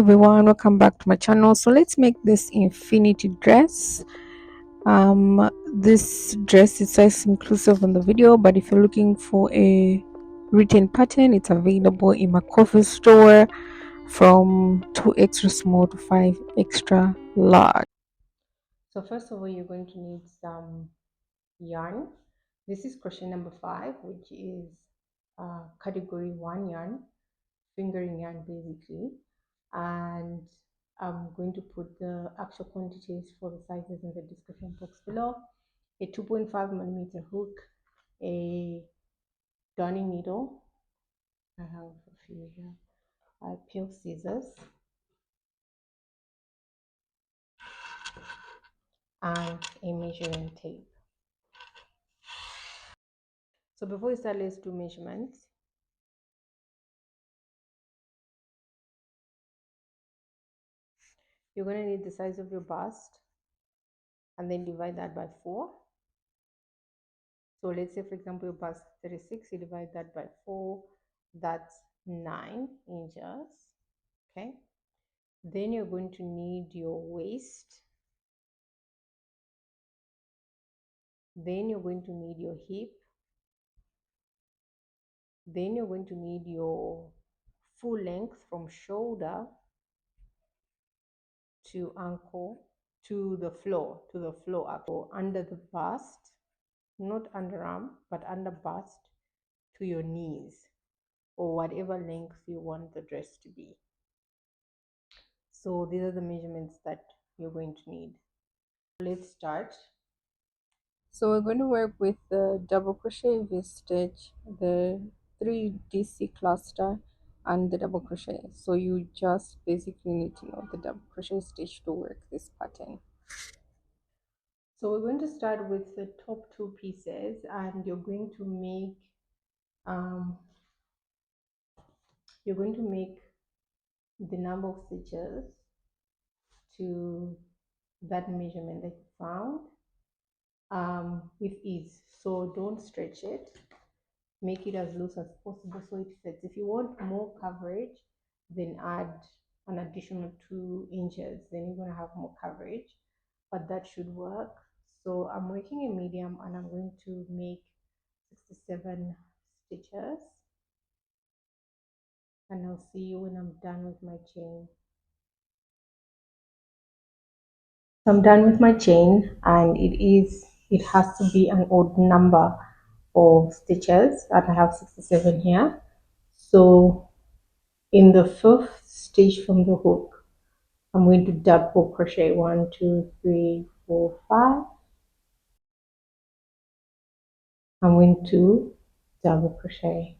everyone, welcome back to my channel. So let's make this infinity dress. This dress is size inclusive in the video, but if you're looking for a written pattern, it's available in my coffee store from 2 extra small to 5 extra large. So first of all, you're going to need some yarn. This is crochet number 5, which is category 1 yarn, fingering yarn basically, and I'm going to put the actual quantities for the sizes in the description box below. A 2.5mm hook, a darning needle, I have a few here, I peel scissors, and a measuring tape. So before we start, let's do measurements. You're going to need the size of your bust and then divide that by 4. So let's say, for example, your bust 36, you divide that by 4, that's 9 inches. Okay, then you're going to need your waist, then you're going to need your hip, then you're going to need your full length from shoulder to ankle to the floor ankle, under the bust, not underarm but under bust, to your knees, or whatever length you want the dress to be. So these are the measurements that you're going to need. Let's start. So we're going to work with the double crochet V-stitch, the 3DC cluster, and the double crochet. So you just basically need to know the double crochet stitch to work this pattern. So we're going to start with the top 2 pieces, and you're going to make the number of stitches to that measurement that you found with ease. So don't stretch it, make it as loose as possible so it fits. If you want more coverage, then add an additional 2 inches, then you're going to have more coverage, but that should work. So I'm working a medium and I'm going to make 67 stitches, and I'll see you when I'm done with my chain. So I'm done with my chain, and it has to be an odd number of stitches, and I have 67 here. So in the 5th stitch from the hook, I'm going to double crochet 1, 2, 3, 4, 5. I'm going to double crochet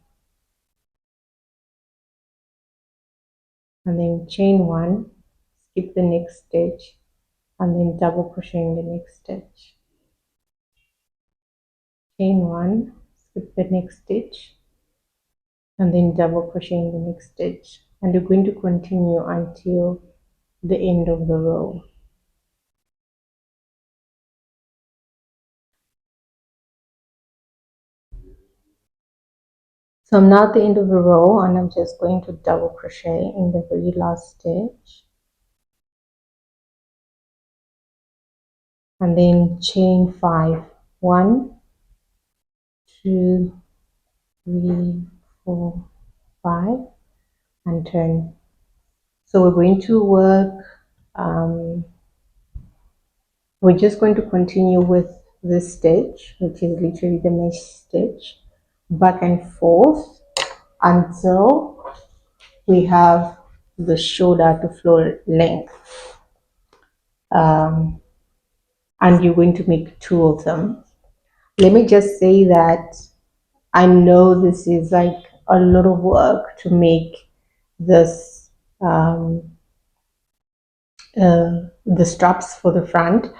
and then chain 1, skip the next stitch, and then double crochet in the next stitch. Chain 1, skip the next stitch, and then double crochet in the next stitch, and you're going to continue until the end of the row. So I'm now at the end of the row, and I'm just going to double crochet in the very last stitch, and then chain 5, 1, 2, 3, 4, 5, and turn. So we're going to work, we're just going to continue with this stitch, which is literally the mesh stitch, back and forth until we have the shoulder to floor length, and you're going to make 2 of them. Let me just say that I know this is like a lot of work to make this the straps for the front.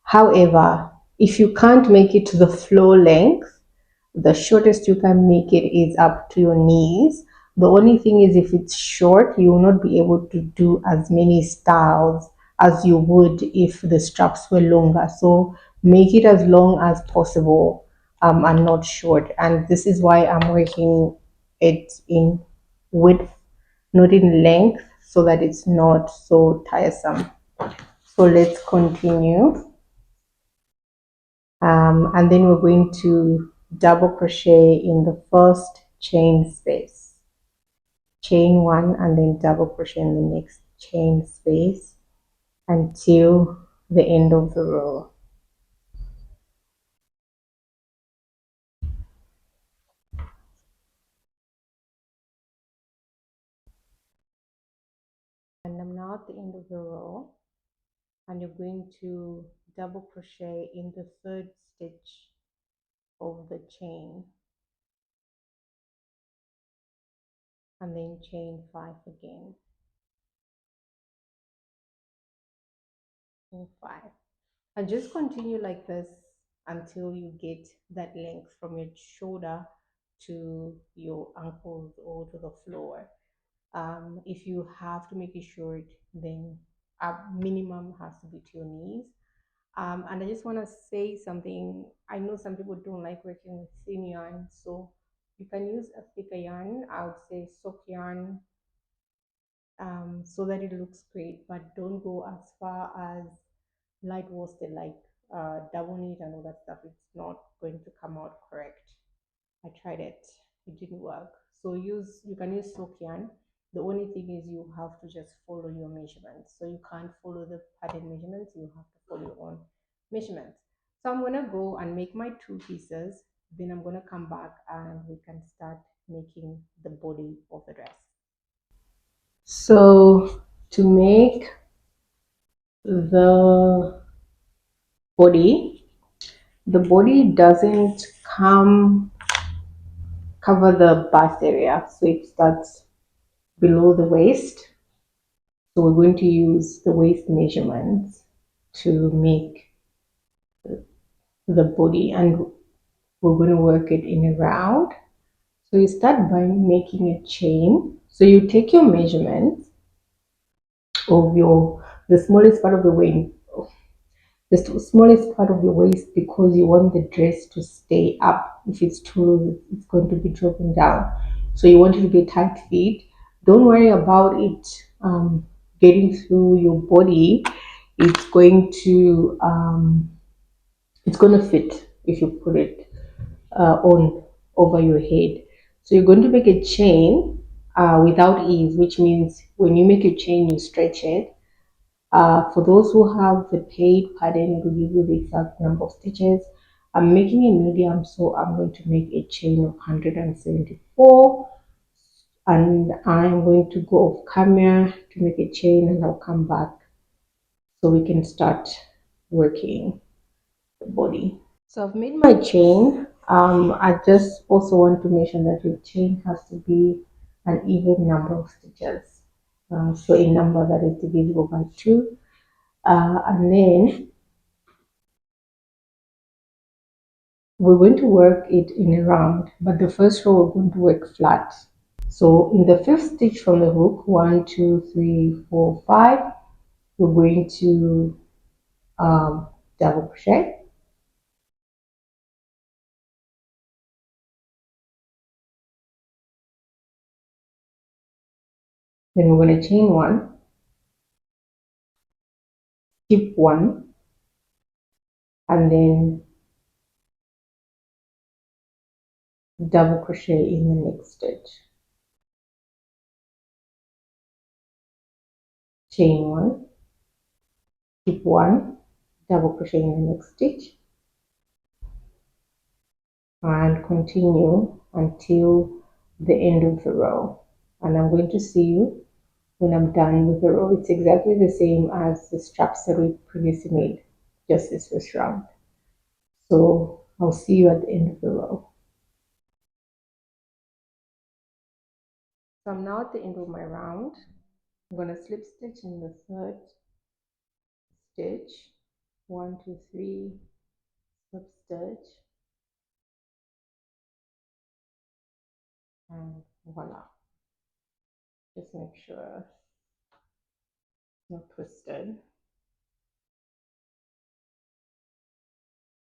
However, if you can't make it to the floor length, the shortest you can make it is up to your knees. The only thing is, if it's short, you will not be able to do as many styles as you would if the straps were longer. So make it as long as possible and not short. And this is why I'm working it in width, not in length, so that it's not so tiresome. So let's continue. And then we're going to double crochet in the first chain space, chain one, and then double crochet in the next chain space until the end of the row. And I'm now at the end of the row, and you're going to double crochet in the third stitch of the chain, and then chain 5 again, chain 5, and just continue like this until you get that length from your shoulder to your ankles or to the floor. If you have to make it short, then a minimum has to be to your knees. And I just want to say something. I know some people don't like working with thin yarn, so you can use a thicker yarn. I would say sock yarn, so that it looks great, but don't go as far as light worsted, like double knit and all that stuff. It's not going to come out correct. I tried it, it didn't work. So you can use sock yarn. The only thing is you have to just follow your measurements. So you can't follow the pattern measurements, you have to follow your own measurements. So I'm gonna go and make my 2 pieces, then I'm gonna come back and we can start making the body of the dress. So to make the the body doesn't cover the bust area, so it starts below the waist. So we're going to use the waist measurements to make the body, and we're going to work it in a round. So you start by making a chain. So you take your measurements of the smallest part of the waist, the smallest part of your waist, because you want the dress to stay up. If it's too loose, it's going to be dropping down. So you want it to be tight fit. Don't worry about it getting through your body. It's going to fit if you put it on over your head. So you're going to make a chain without ease, which means when you make a chain, you stretch it. For those who have the paid pattern, it will give you the exact number of stitches. I'm making a medium, so I'm going to make a chain of 174, and I'm going to go off camera to make a chain, and I'll come back so we can start working the body. So I've made my chain. I just also want to mention that your chain has to be an even number of stitches. So a number that is divisible by 2. And then we're going to work it in a round, but the first row we're going to work flat. So in the 5th stitch from the hook, 1, 2, 3, 4, 5, we're going to double crochet. Then we're going to chain 1, skip 1, and then double crochet in the next stitch. Chain 1, skip 1, double crochet in the next stitch, and continue until the end of the row. And I'm going to see you when I'm done with the row. It's exactly the same as the straps that we previously made, just this first round. So I'll see you at the end of the row. So I'm now at the end of my round. I'm going to slip stitch in the 3rd stitch, 1, 2, 3, slip stitch, and voila. Just make sure it's not twisted.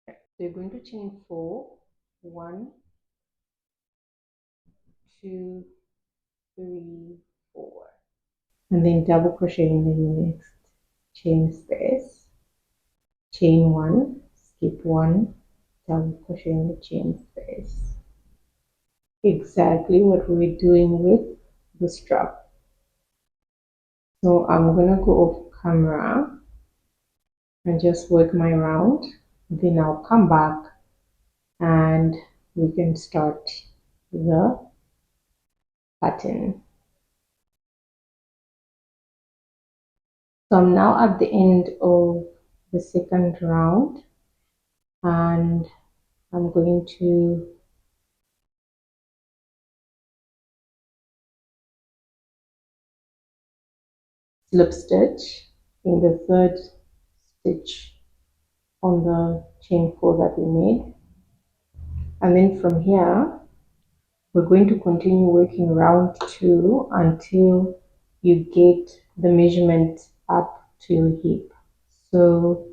Okay. So you're going to chain 4, 1, 2, 3, 4. and then double crochet in the next chain space, chain one, skip one, double crochet in the chain space. Exactly what we're doing with the strap. So I'm gonna go off camera and just work my round, then I'll come back and we can start the pattern. So I'm now at the end of the second round, and I'm going to slip stitch in the third stitch on the chain 4 that we made, and then from here we're going to continue working round 2 until you get the measurement up to your hip. So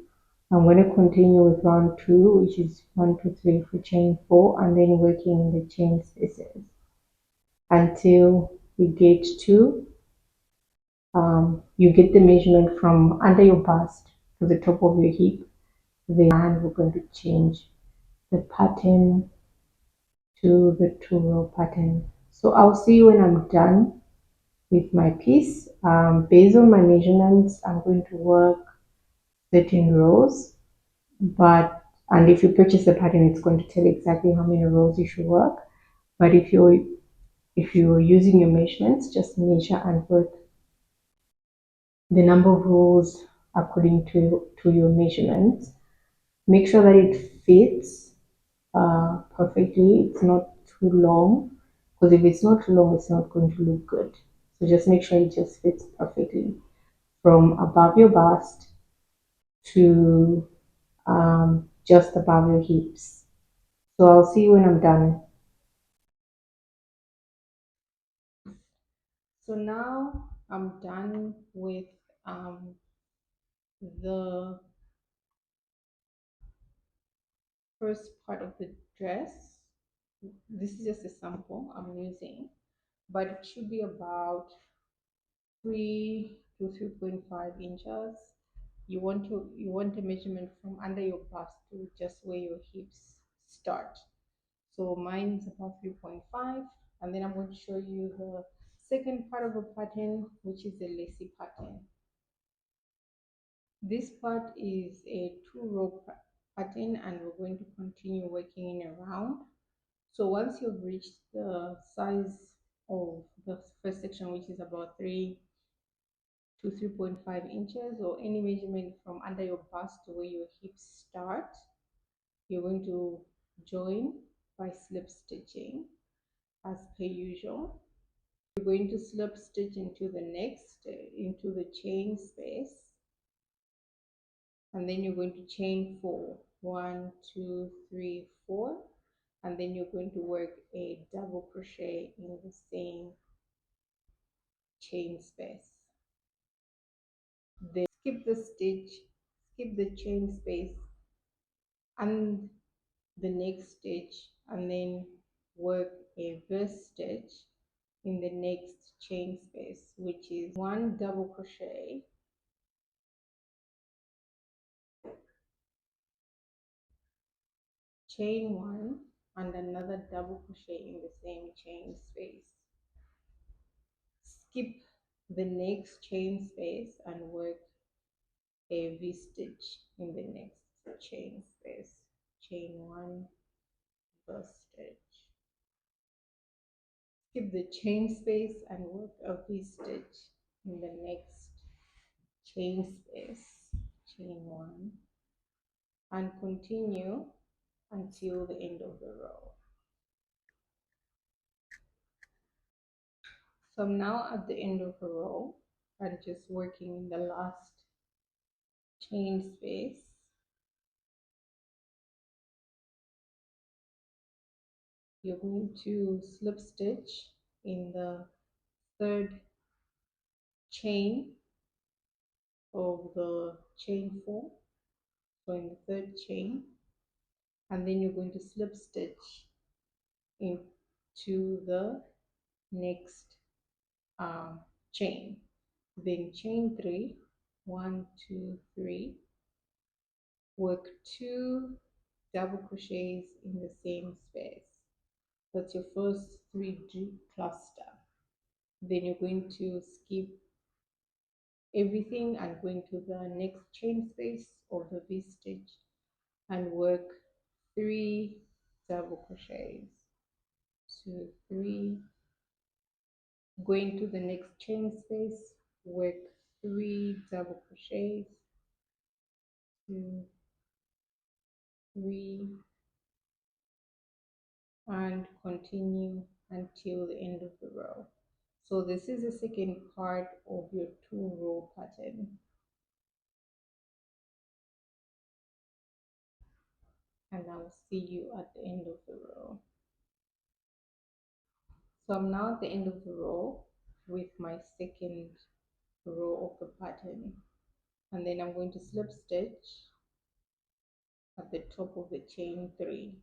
I'm going to continue with round 2, which is 1 2 3 for chain 4, and then working in the chain spaces until you get to you get the measurement from under your bust to the top of your hip. Then we're going to change the pattern to the 2-row pattern. So I'll see you when I'm done with my piece. Based on my measurements, I'm going to work 13 rows, and if you purchase the pattern, it's going to tell you exactly how many rows you should work. But if you're using your measurements, just measure and work the number of rows according to your measurements. Make sure that it fits perfectly. It's not too long, because if it's not too long, it's not going to look good. So just make sure it just fits perfectly from above your bust to just above your hips. So I'll see you when I'm done. So now I'm done with the first part of the dress. This is just a sample I'm using, but it should be about 3 to 3.5 inches. You want a measurement from under your bust to just where your hips start. So mine is about 3.5, and then I'm going to show you the second part of the pattern, which is the lacy pattern. This part is a 2-row pattern, and we're going to continue working in a round. So once you've reached the size of the first section, which is about 3 to 3.5 inches, or any measurement from under your bust to where your hips start, you're going to join by slip stitching as per usual. You're going to slip stitch into the next into the chain space, and then you're going to chain 4, 1 2 3 4, and then you're going to work a double crochet in the same chain space. Then skip the stitch, skip the chain space and the next stitch, and then work a verse stitch in the next chain space, which is 1 double crochet, chain 1, and another double crochet in the same chain space. Skip the next chain space and work a V stitch in the next chain space, chain 1, verse stitch. Skip the chain space and work a V stitch in the next chain space, chain 1, and continue until the end of the row. So I'm now at the end of the row and just working in the last chain space. You're going to slip stitch in the third chain of the chain 4, so in the third chain, and then you're going to slip stitch into the next chain. then chain 3, 1, 2, 3, work 2 double crochets in the same space. That's your first 3D cluster. Then you're going to skip everything and go into the next chain space of the V stitch and work 3 double crochets. So 3, go into the next chain space, work 3 double crochets, 2, 3, and continue until the end of the row. So this is the second part of your 2-row pattern. And I'll see you at the end of the row. So I'm now at the end of the row with my second row of the pattern, and then I'm going to slip stitch at the top of the chain 3.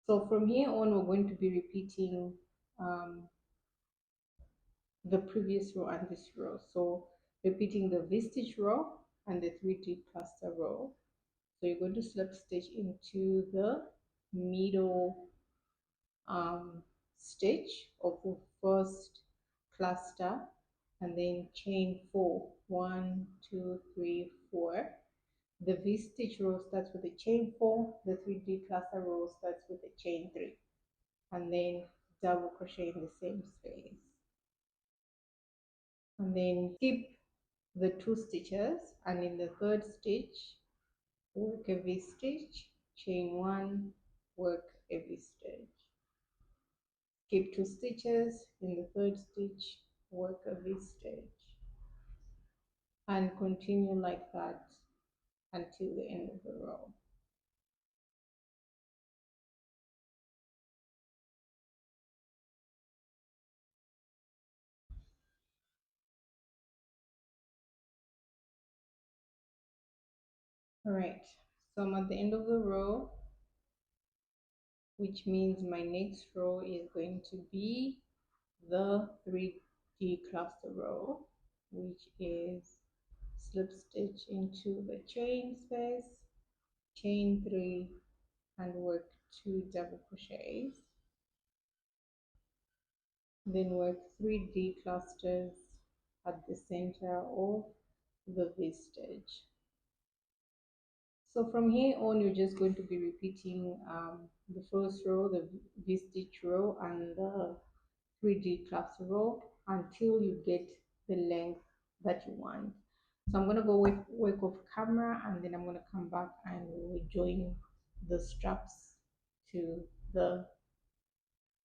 So from here on we're going to be repeating the previous row and this row, so repeating the V-stitch row and the 3D cluster row. So you're going to slip stitch into the middle stitch of the first cluster and then chain 4, 1, 2, 3, 4. The V stitch row starts with the chain 4, the 3D cluster row starts with the chain 3, and then double crochet in the same space, and then skip the 2 stitches, and in the third stitch work a V stitch, chain 1, work a V stitch, skip 2 stitches, in the third stitch work a V stitch, and continue like that until the end of the row. All right, so I'm at the end of the row, which means my next row is going to be the 3D cluster row, which is slip stitch into the chain space, chain 3, and work 2 double crochets, then work 3D clusters at the center of the V stitch. So from here on you're just going to be repeating the first row, the V stitch row, and the 3D cluster row until you get the length that you want. So I'm going to go work off camera, and then I'm going to come back and we'll join the straps to the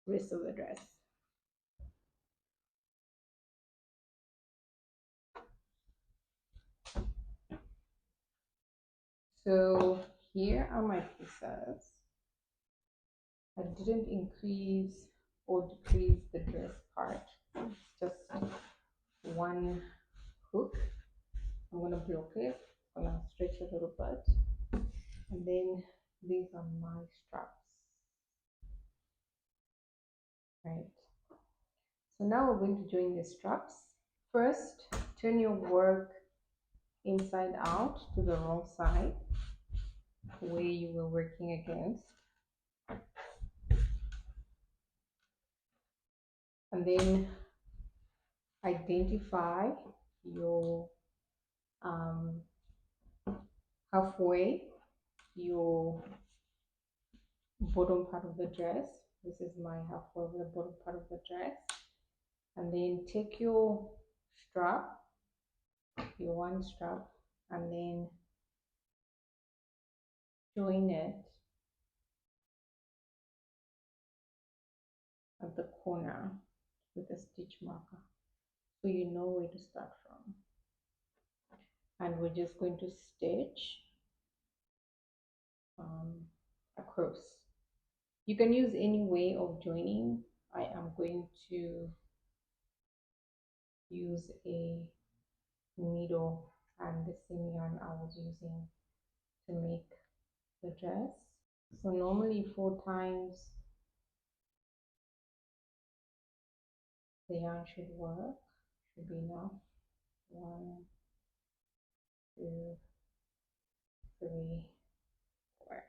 rest of the dress. So here are my pieces. I didn't increase or decrease the dress part. It's just one hook. I'm going to block it. I'm going to stretch a little bit. And then these are my straps. Right. So now we're going to join the straps. First, turn your work inside out to the wrong side where you were working against. And then identify your halfway, your bottom part of the dress. This is my halfway of the bottom part of the dress. And then take your strap, your one strap, and then join it at the corner with a stitch marker, so you know where to start from. And we're just going to stitch across. You can use any way of joining. I am going to use a needle and the same yarn I was using to make the dress. So normally 4 times The yarn should work, should be enough. 1, 2, 3, 4.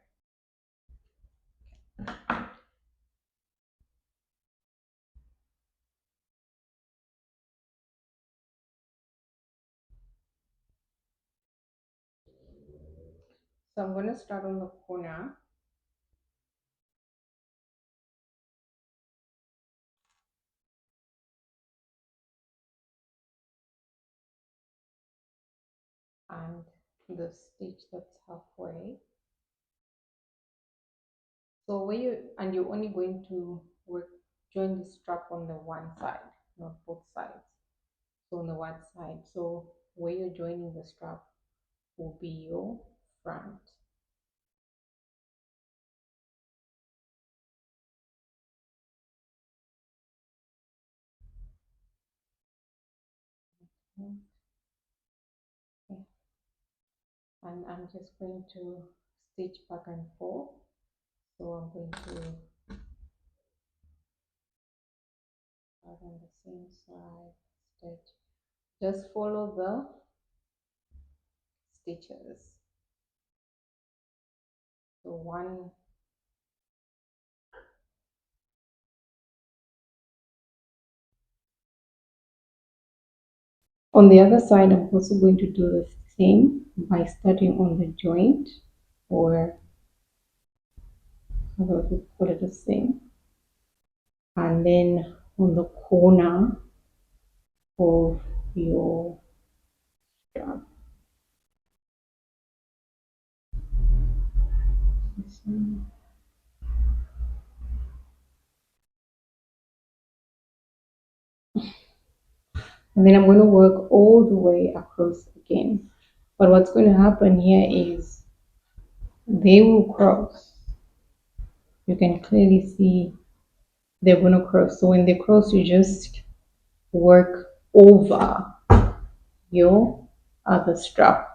So I'm going to start on the corner. And the stitch that's halfway. So you're only going to join the strap on the one side, not both sides. So on the one side, so where you're joining the strap will be your front. Okay. And I'm just going to stitch back and forth. So I'm going to start on the same side, stitch. Just follow the stitches. So one, on the other side, I'm also going to do the same by starting on the joint, or how do I put it the same, and then on the corner of your strap. And then I'm going to work all the way across again. But what's going to happen here is they will cross. You can clearly see they're going to cross. So when they cross, you just work over your other strap.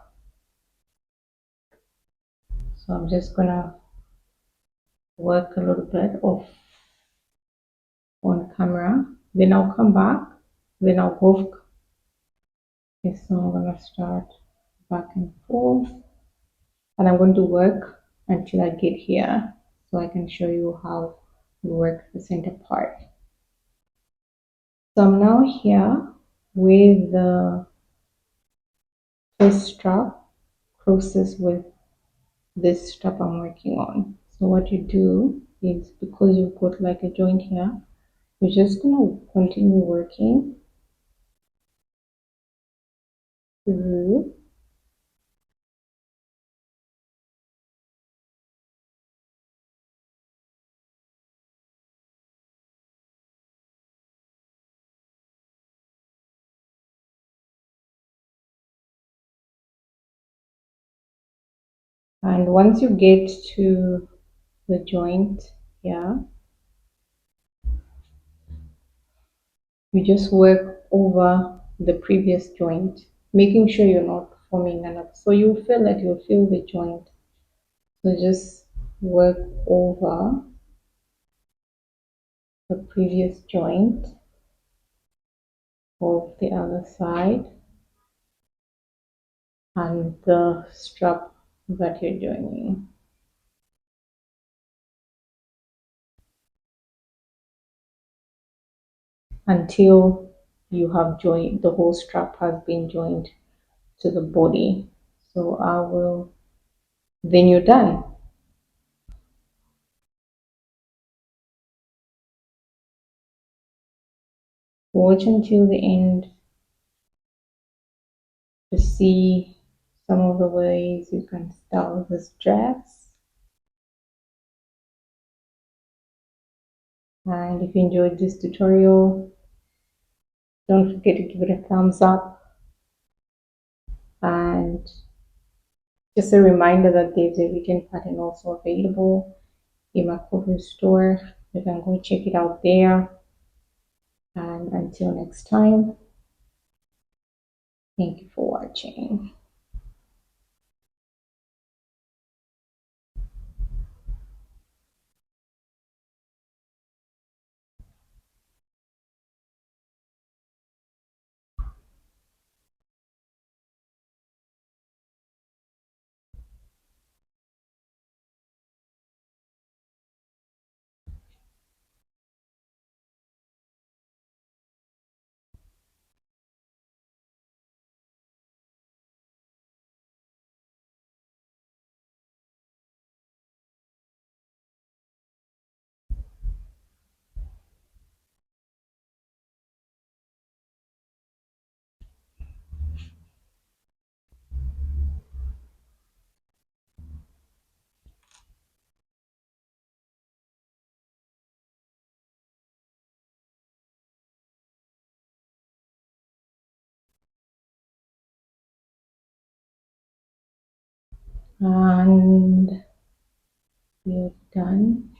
So I'm just going to work a little bit off on camera. Then I'll come back. Then I'll go. Okay, so I'm going to start back and forth. And I'm going to work until I get here so I can show you how you work the center part. So I'm now here with the first strap crosses with this strap I'm working on. So what you do is, because you've got like a joint here, you're just going to continue working through and once you get to the joint here, you just work over the previous joint, making sure you're not forming another. So you feel like you feel the joint. So just work over the previous joint of the other side and the strap that you're joining. Until you have joined, the whole strap has been joined to the body. So then you're done. Watch until the end to see some of the ways you can style this dress. And if you enjoyed this tutorial, don't forget to give it a thumbs up. And just a reminder that there's a written pattern also available in my cover store. You can go check it out there. And until next time, thank you for watching. And we're done.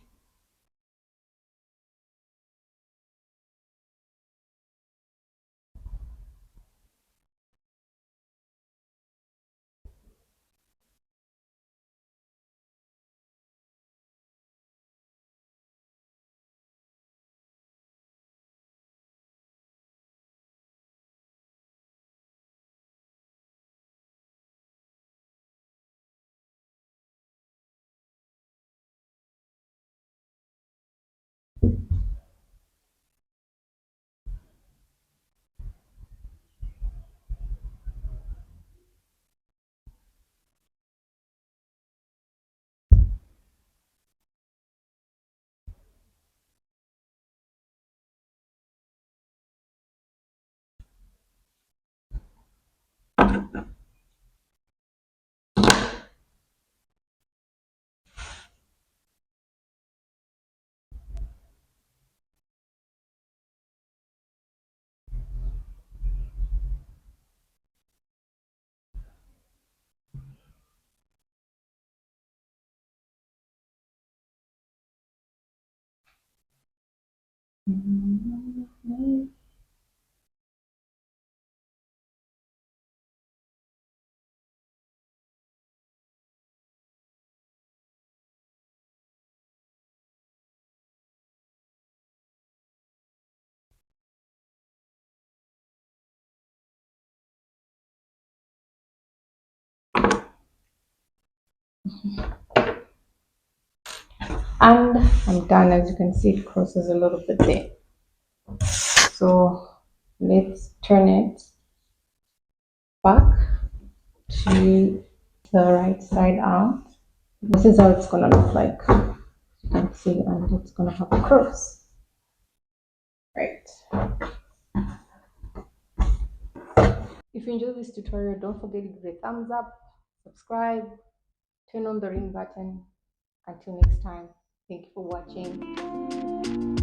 And I'm done. As you can see, it crosses a little bit there. So let's turn it back to the right side out. This is how it's gonna look like. You can see, and it's gonna have a cross. Right. If you enjoyed this tutorial, don't forget to give it a thumbs up, subscribe, turn on the ring button. Until next time, thank you for watching.